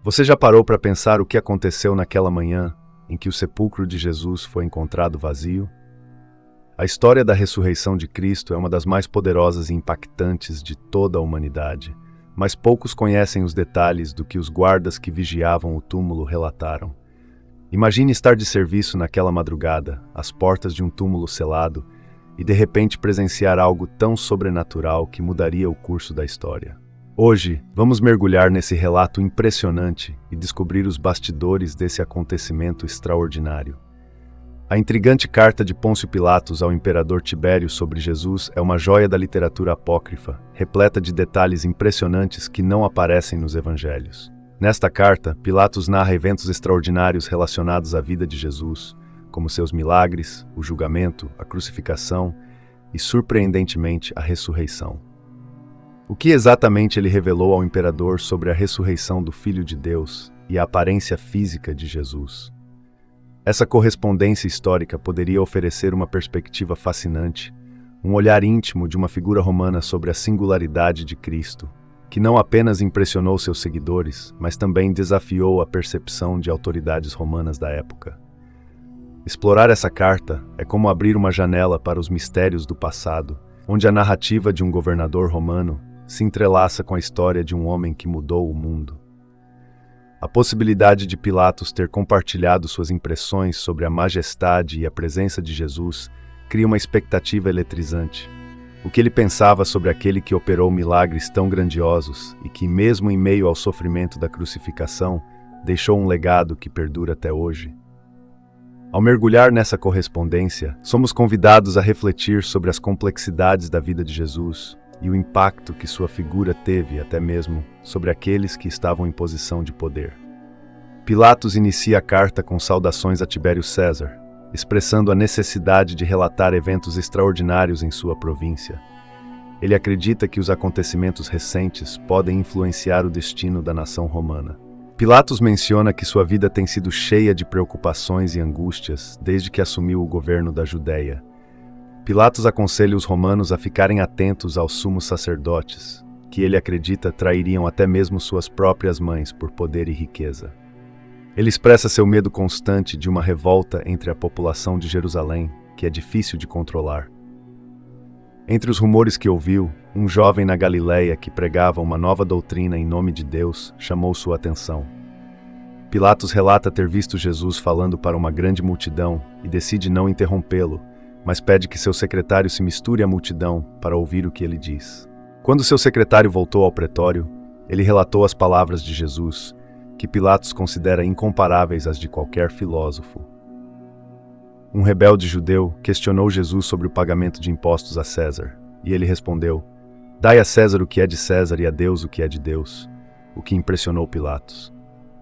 Você já parou para pensar o que aconteceu naquela manhã em que o sepulcro de Jesus foi encontrado vazio? A história da ressurreição de Cristo é uma das mais poderosas e impactantes de toda a humanidade, mas poucos conhecem os detalhes do que os guardas que vigiavam o túmulo relataram. Imagine estar de serviço naquela madrugada, às portas de um túmulo selado, e de repente presenciar algo tão sobrenatural que mudaria o curso da história. Hoje, vamos mergulhar nesse relato impressionante e descobrir os bastidores desse acontecimento extraordinário. A intrigante carta de Pôncio Pilatos ao imperador Tibério sobre Jesus é uma joia da literatura apócrifa, repleta de detalhes impressionantes que não aparecem nos evangelhos. Nesta carta, Pilatos narra eventos extraordinários relacionados à vida de Jesus, como seus milagres, o julgamento, a crucificação e, surpreendentemente, a ressurreição. O que exatamente ele revelou ao imperador sobre a ressurreição do Filho de Deus e a aparência física de Jesus? Essa correspondência histórica poderia oferecer uma perspectiva fascinante, um olhar íntimo de uma figura romana sobre a singularidade de Cristo, que não apenas impressionou seus seguidores, mas também desafiou a percepção de autoridades romanas da época. Explorar essa carta é como abrir uma janela para os mistérios do passado, onde a narrativa de um governador romano se entrelaça com a história de um homem que mudou o mundo. A possibilidade de Pilatos ter compartilhado suas impressões sobre a majestade e a presença de Jesus cria uma expectativa eletrizante. O que ele pensava sobre aquele que operou milagres tão grandiosos e que, mesmo em meio ao sofrimento da crucificação, deixou um legado que perdura até hoje? Ao mergulhar nessa correspondência, somos convidados a refletir sobre as complexidades da vida de Jesus e o impacto que sua figura teve até mesmo sobre aqueles que estavam em posição de poder. Pilatos inicia a carta com saudações a Tibério César, expressando a necessidade de relatar eventos extraordinários em sua província. Ele acredita que os acontecimentos recentes podem influenciar o destino da nação romana. Pilatos menciona que sua vida tem sido cheia de preocupações e angústias desde que assumiu o governo da Judéia. Pilatos aconselha os romanos a ficarem atentos aos sumos sacerdotes, que ele acredita trairiam até mesmo suas próprias mães por poder e riqueza. Ele expressa seu medo constante de uma revolta entre a população de Jerusalém, que é difícil de controlar. Entre os rumores que ouviu, um jovem na Galileia que pregava uma nova doutrina em nome de Deus chamou sua atenção. Pilatos relata ter visto Jesus falando para uma grande multidão e decide não interrompê-lo, mas pede que seu secretário se misture à multidão para ouvir o que ele diz. Quando seu secretário voltou ao pretório, ele relatou as palavras de Jesus, que Pilatos considera incomparáveis às de qualquer filósofo. Um rebelde judeu questionou Jesus sobre o pagamento de impostos a César, e ele respondeu: "Dai a César o que é de César e a Deus o que é de Deus", o que impressionou Pilatos.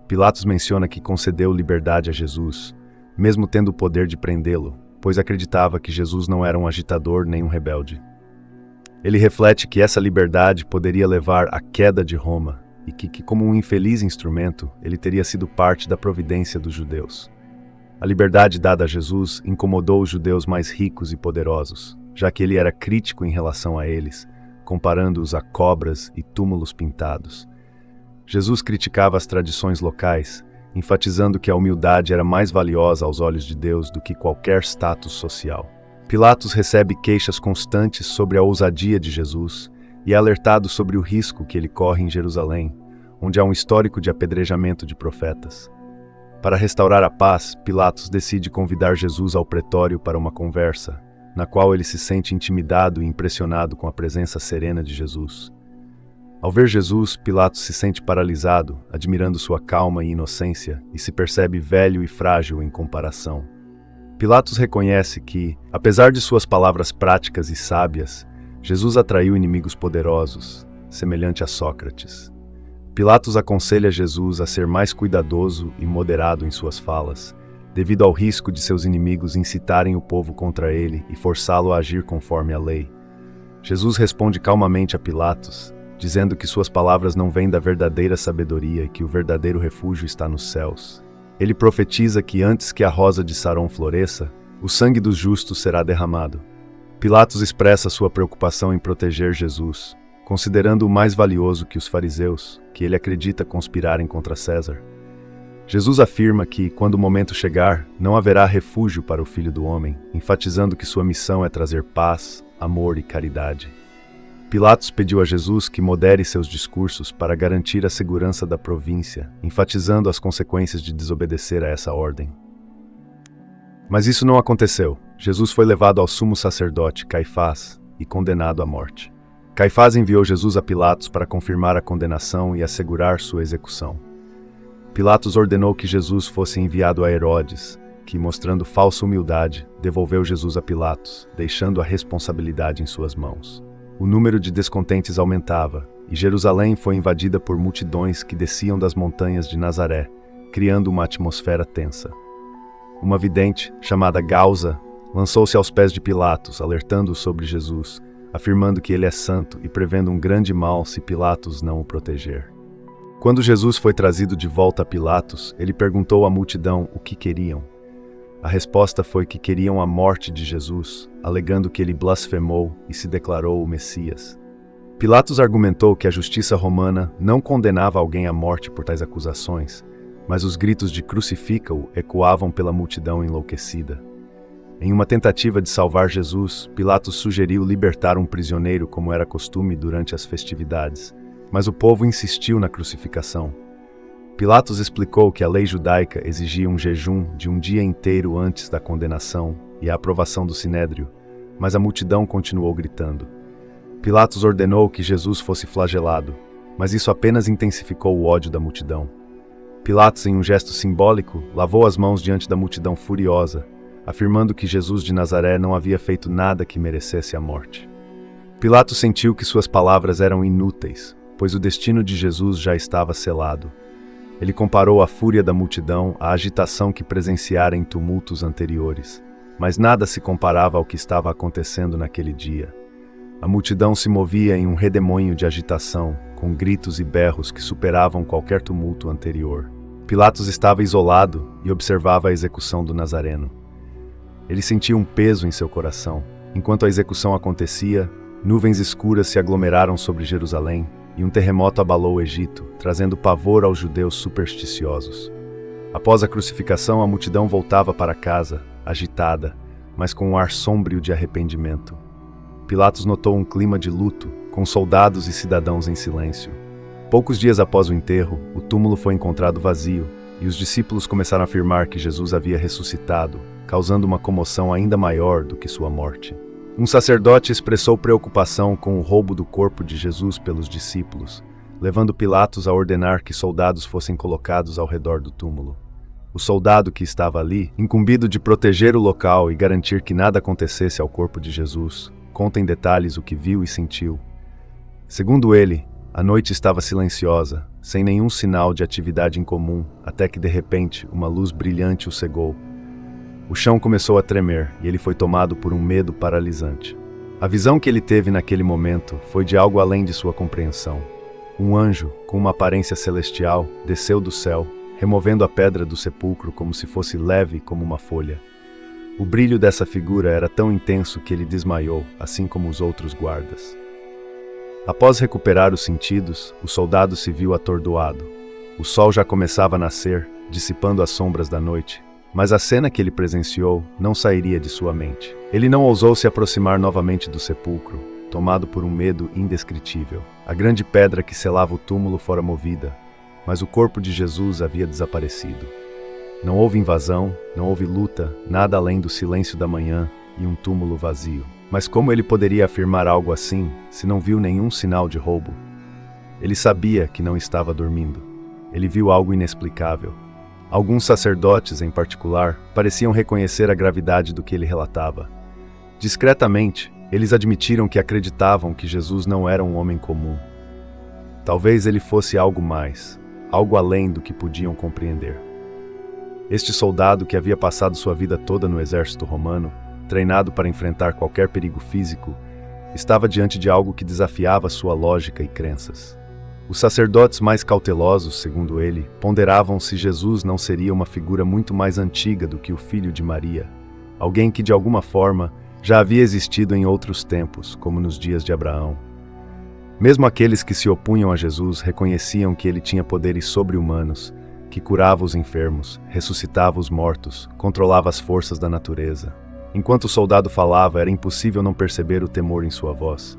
Pilatos menciona que concedeu liberdade a Jesus, mesmo tendo o poder de prendê-lo, pois acreditava que Jesus não era um agitador nem um rebelde. Ele reflete que essa liberdade poderia levar à queda de Roma e que, como um infeliz instrumento, ele teria sido parte da providência dos judeus. A liberdade dada a Jesus incomodou os judeus mais ricos e poderosos, já que ele era crítico em relação a eles, comparando-os a cobras e túmulos pintados. Jesus criticava as tradições locais, enfatizando que a humildade era mais valiosa aos olhos de Deus do que qualquer status social. Pilatos recebe queixas constantes sobre a ousadia de Jesus e é alertado sobre o risco que ele corre em Jerusalém, onde há um histórico de apedrejamento de profetas. Para restaurar a paz, Pilatos decide convidar Jesus ao pretório para uma conversa, na qual ele se sente intimidado e impressionado com a presença serena de Jesus. Ao ver Jesus, Pilatos se sente paralisado, admirando sua calma e inocência, e se percebe velho e frágil em comparação. Pilatos reconhece que, apesar de suas palavras práticas e sábias, Jesus atraiu inimigos poderosos, semelhante a Sócrates. Pilatos aconselha Jesus a ser mais cuidadoso e moderado em suas falas, devido ao risco de seus inimigos incitarem o povo contra ele e forçá-lo a agir conforme a lei. Jesus responde calmamente a Pilatos, dizendo que suas palavras não vêm da verdadeira sabedoria e que o verdadeiro refúgio está nos céus. Ele profetiza que antes que a rosa de Saron floresça, o sangue dos justos será derramado. Pilatos expressa sua preocupação em proteger Jesus, considerando-o mais valioso que os fariseus, que ele acredita conspirarem contra César. Jesus afirma que, quando o momento chegar, não haverá refúgio para o Filho do Homem, enfatizando que sua missão é trazer paz, amor e caridade. Pilatos pediu a Jesus que modere seus discursos para garantir a segurança da província, enfatizando as consequências de desobedecer a essa ordem. Mas isso não aconteceu. Jesus foi levado ao sumo sacerdote Caifás e condenado à morte. Caifás enviou Jesus a Pilatos para confirmar a condenação e assegurar sua execução. Pilatos ordenou que Jesus fosse enviado a Herodes, que, mostrando falsa humildade, devolveu Jesus a Pilatos, deixando a responsabilidade em suas mãos. O número de descontentes aumentava, e Jerusalém foi invadida por multidões que desciam das montanhas de Nazaré, criando uma atmosfera tensa. Uma vidente, chamada Gausa, lançou-se aos pés de Pilatos, alertando-o sobre Jesus, afirmando que ele é santo e prevendo um grande mal se Pilatos não o proteger. Quando Jesus foi trazido de volta a Pilatos, ele perguntou à multidão o que queriam. A resposta foi que queriam a morte de Jesus, alegando que ele blasfemou e se declarou o Messias. Pilatos argumentou que a justiça romana não condenava alguém à morte por tais acusações, mas os gritos de crucifica-o ecoavam pela multidão enlouquecida. Em uma tentativa de salvar Jesus, Pilatos sugeriu libertar um prisioneiro como era costume durante as festividades, mas o povo insistiu na crucificação. Pilatos explicou que a lei judaica exigia um jejum de um dia inteiro antes da condenação e a aprovação do sinédrio, mas a multidão continuou gritando. Pilatos ordenou que Jesus fosse flagelado, mas isso apenas intensificou o ódio da multidão. Pilatos, em um gesto simbólico, lavou as mãos diante da multidão furiosa, afirmando que Jesus de Nazaré não havia feito nada que merecesse a morte. Pilatos sentiu que suas palavras eram inúteis, pois o destino de Jesus já estava selado. Ele comparou a fúria da multidão à agitação que presenciara em tumultos anteriores, mas nada se comparava ao que estava acontecendo naquele dia. A multidão se movia em um redemoinho de agitação, com gritos e berros que superavam qualquer tumulto anterior. Pilatos estava isolado e observava a execução do Nazareno. Ele sentia um peso em seu coração. Enquanto a execução acontecia, nuvens escuras se aglomeraram sobre Jerusalém, e um terremoto abalou o Egito, trazendo pavor aos judeus supersticiosos. Após a crucificação, a multidão voltava para casa, agitada, mas com um ar sômbrio de arrependimento. Pilatos notou um clima de luto, com soldados e cidadãos em silêncio. Poucos dias após o enterro, o túmulo foi encontrado vazio, e os discípulos começaram a afirmar que Jesus havia ressuscitado, causando uma comoção ainda maior do que sua morte. Um sacerdote expressou preocupação com o roubo do corpo de Jesus pelos discípulos, levando Pilatos a ordenar que soldados fossem colocados ao redor do túmulo. O soldado que estava ali, incumbido de proteger o local e garantir que nada acontecesse ao corpo de Jesus, conta em detalhes o que viu e sentiu. Segundo ele, a noite estava silenciosa, sem nenhum sinal de atividade incomum, até que de repente uma luz brilhante o cegou. O chão começou a tremer e ele foi tomado por um medo paralisante. A visão que ele teve naquele momento foi de algo além de sua compreensão. Um anjo, com uma aparência celestial, desceu do céu, removendo a pedra do sepulcro como se fosse leve como uma folha. O brilho dessa figura era tão intenso que ele desmaiou, assim como os outros guardas. Após recuperar os sentidos, o soldado se viu atordoado. O sol já começava a nascer, dissipando as sombras da noite, mas a cena que ele presenciou não sairia de sua mente. Ele não ousou se aproximar novamente do sepulcro, tomado por um medo indescritível. A grande pedra que selava o túmulo fora movida, mas o corpo de Jesus havia desaparecido. Não houve invasão, não houve luta, nada além do silêncio da manhã e um túmulo vazio. Mas como ele poderia afirmar algo assim, se não viu nenhum sinal de roubo? Ele sabia que não estava dormindo. Ele viu algo inexplicável. Alguns sacerdotes, em particular, pareciam reconhecer a gravidade do que ele relatava. Discretamente, eles admitiram que acreditavam que Jesus não era um homem comum. Talvez ele fosse algo mais, algo além do que podiam compreender. Este soldado que havia passado sua vida toda no exército romano, treinado para enfrentar qualquer perigo físico, estava diante de algo que desafiava sua lógica e crenças. Os sacerdotes mais cautelosos, segundo ele, ponderavam se Jesus não seria uma figura muito mais antiga do que o filho de Maria, alguém que de alguma forma já havia existido em outros tempos, como nos dias de Abraão. Mesmo aqueles que se opunham a Jesus reconheciam que ele tinha poderes sobre-humanos, que curava os enfermos, ressuscitava os mortos, controlava as forças da natureza. Enquanto o soldado falava, era impossível não perceber o temor em sua voz.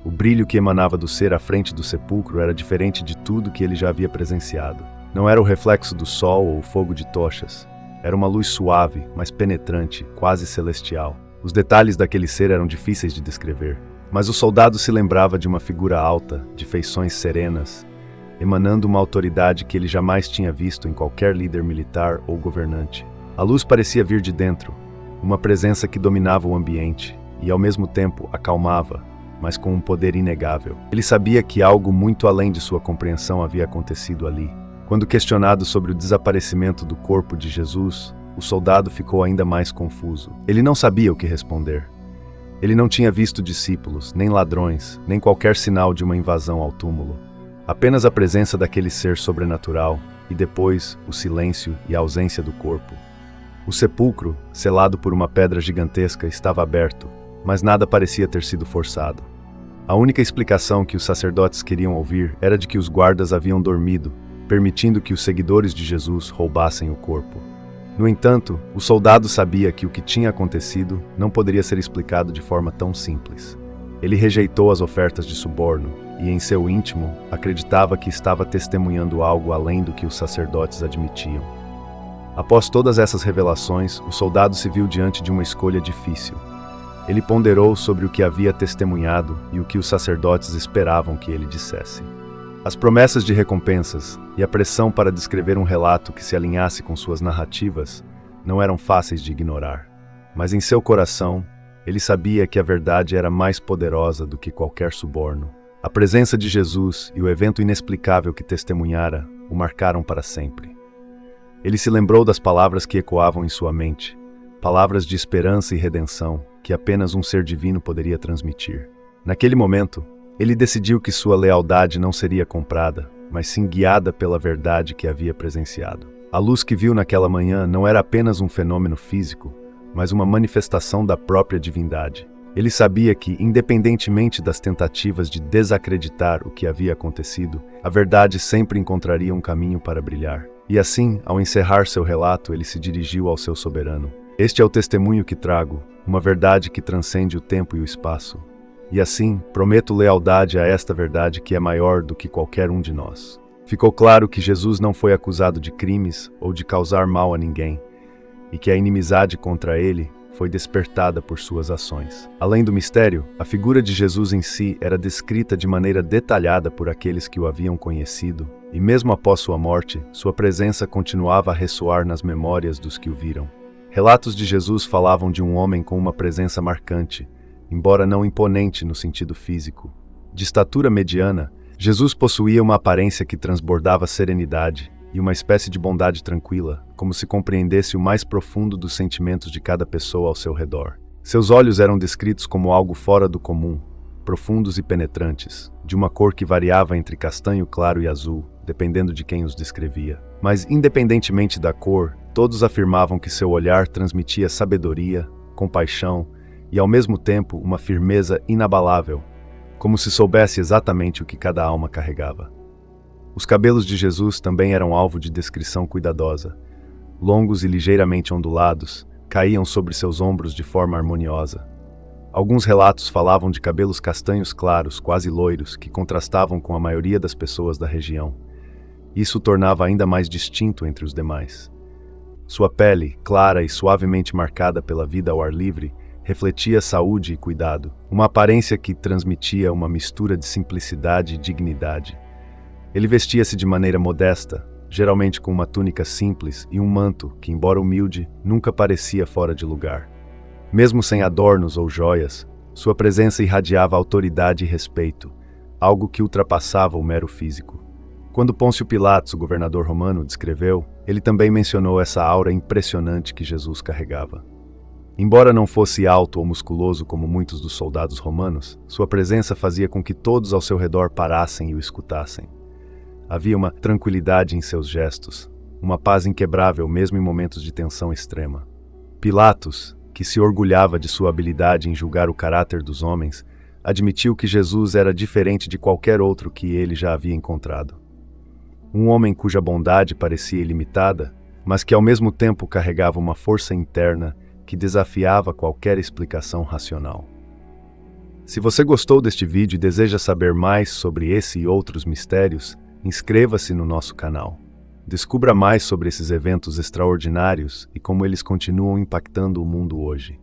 O brilho que emanava do ser à frente do sepulcro era diferente de tudo que ele já havia presenciado. Não era o reflexo do sol ou o fogo de tochas. Era uma luz suave, mas penetrante, quase celestial. Os detalhes daquele ser eram difíceis de descrever. Mas o soldado se lembrava de uma figura alta, de feições serenas, emanando uma autoridade que ele jamais tinha visto em qualquer líder militar ou governante. A luz parecia vir de dentro, uma presença que dominava o ambiente e, ao mesmo tempo, acalmava, mas com um poder inegável. Ele sabia que algo muito além de sua compreensão havia acontecido ali. Quando questionado sobre o desaparecimento do corpo de Jesus, o soldado ficou ainda mais confuso. Ele não sabia o que responder. Ele não tinha visto discípulos, nem ladrões, nem qualquer sinal de uma invasão ao túmulo. Apenas a presença daquele ser sobrenatural, e depois o silêncio e a ausência do corpo. O sepulcro, selado por uma pedra gigantesca, estava aberto, mas nada parecia ter sido forçado. A única explicação que os sacerdotes queriam ouvir era de que os guardas haviam dormido, permitindo que os seguidores de Jesus roubassem o corpo. No entanto, o soldado sabia que o que tinha acontecido não poderia ser explicado de forma tão simples. Ele rejeitou as ofertas de suborno e, em seu íntimo, acreditava que estava testemunhando algo além do que os sacerdotes admitiam. Após todas essas revelações, o soldado se viu diante de uma escolha difícil. Ele ponderou sobre o que havia testemunhado e o que os sacerdotes esperavam que ele dissesse. As promessas de recompensas e a pressão para descrever um relato que se alinhasse com suas narrativas não eram fáceis de ignorar. Mas em seu coração, ele sabia que a verdade era mais poderosa do que qualquer suborno. A presença de Jesus e o evento inexplicável que testemunhara o marcaram para sempre. Ele se lembrou das palavras que ecoavam em sua mente, palavras de esperança e redenção que apenas um ser divino poderia transmitir. Naquele momento, ele decidiu que sua lealdade não seria comprada, mas sim guiada pela verdade que havia presenciado. A luz que viu naquela manhã não era apenas um fenômeno físico, mas uma manifestação da própria divindade. Ele sabia que, independentemente das tentativas de desacreditar o que havia acontecido, a verdade sempre encontraria um caminho para brilhar. E assim, ao encerrar seu relato, ele se dirigiu ao seu soberano. Este é o testemunho que trago, uma verdade que transcende o tempo e o espaço. E assim, prometo lealdade a esta verdade que é maior do que qualquer um de nós. Ficou claro que Jesus não foi acusado de crimes ou de causar mal a ninguém, e que a inimizade contra ele foi despertada por suas ações. Além do mistério, a figura de Jesus em si era descrita de maneira detalhada por aqueles que o haviam conhecido, e mesmo após sua morte, sua presença continuava a ressoar nas memórias dos que o viram. Relatos de Jesus falavam de um homem com uma presença marcante, embora não imponente no sentido físico. De estatura mediana, Jesus possuía uma aparência que transbordava serenidade e uma espécie de bondade tranquila, como se compreendesse o mais profundo dos sentimentos de cada pessoa ao seu redor. Seus olhos eram descritos como algo fora do comum, profundos e penetrantes, de uma cor que variava entre castanho claro e azul, dependendo de quem os descrevia. Mas, independentemente da cor, todos afirmavam que seu olhar transmitia sabedoria, compaixão e, ao mesmo tempo, uma firmeza inabalável, como se soubesse exatamente o que cada alma carregava. Os cabelos de Jesus também eram alvo de descrição cuidadosa. Longos e ligeiramente ondulados, caíam sobre seus ombros de forma harmoniosa. Alguns relatos falavam de cabelos castanhos claros, quase loiros, que contrastavam com a maioria das pessoas da região. Isso o tornava ainda mais distinto entre os demais. Sua pele, clara e suavemente marcada pela vida ao ar livre, refletia saúde e cuidado, uma aparência que transmitia uma mistura de simplicidade e dignidade. Ele vestia-se de maneira modesta, geralmente com uma túnica simples e um manto que, embora humilde, nunca parecia fora de lugar. Mesmo sem adornos ou joias, sua presença irradiava autoridade e respeito, algo que ultrapassava o mero físico. Quando Pôncio Pilatos, o governador romano, descreveu, ele também mencionou essa aura impressionante que Jesus carregava. Embora não fosse alto ou musculoso como muitos dos soldados romanos, sua presença fazia com que todos ao seu redor parassem e o escutassem. Havia uma tranquilidade em seus gestos, uma paz inquebrável mesmo em momentos de tensão extrema. Pilatos, que se orgulhava de sua habilidade em julgar o caráter dos homens, admitiu que Jesus era diferente de qualquer outro que ele já havia encontrado. Um homem cuja bondade parecia ilimitada, mas que ao mesmo tempo carregava uma força interna que desafiava qualquer explicação racional. Se você gostou deste vídeo e deseja saber mais sobre esse e outros mistérios, inscreva-se no nosso canal. Descubra mais sobre esses eventos extraordinários e como eles continuam impactando o mundo hoje.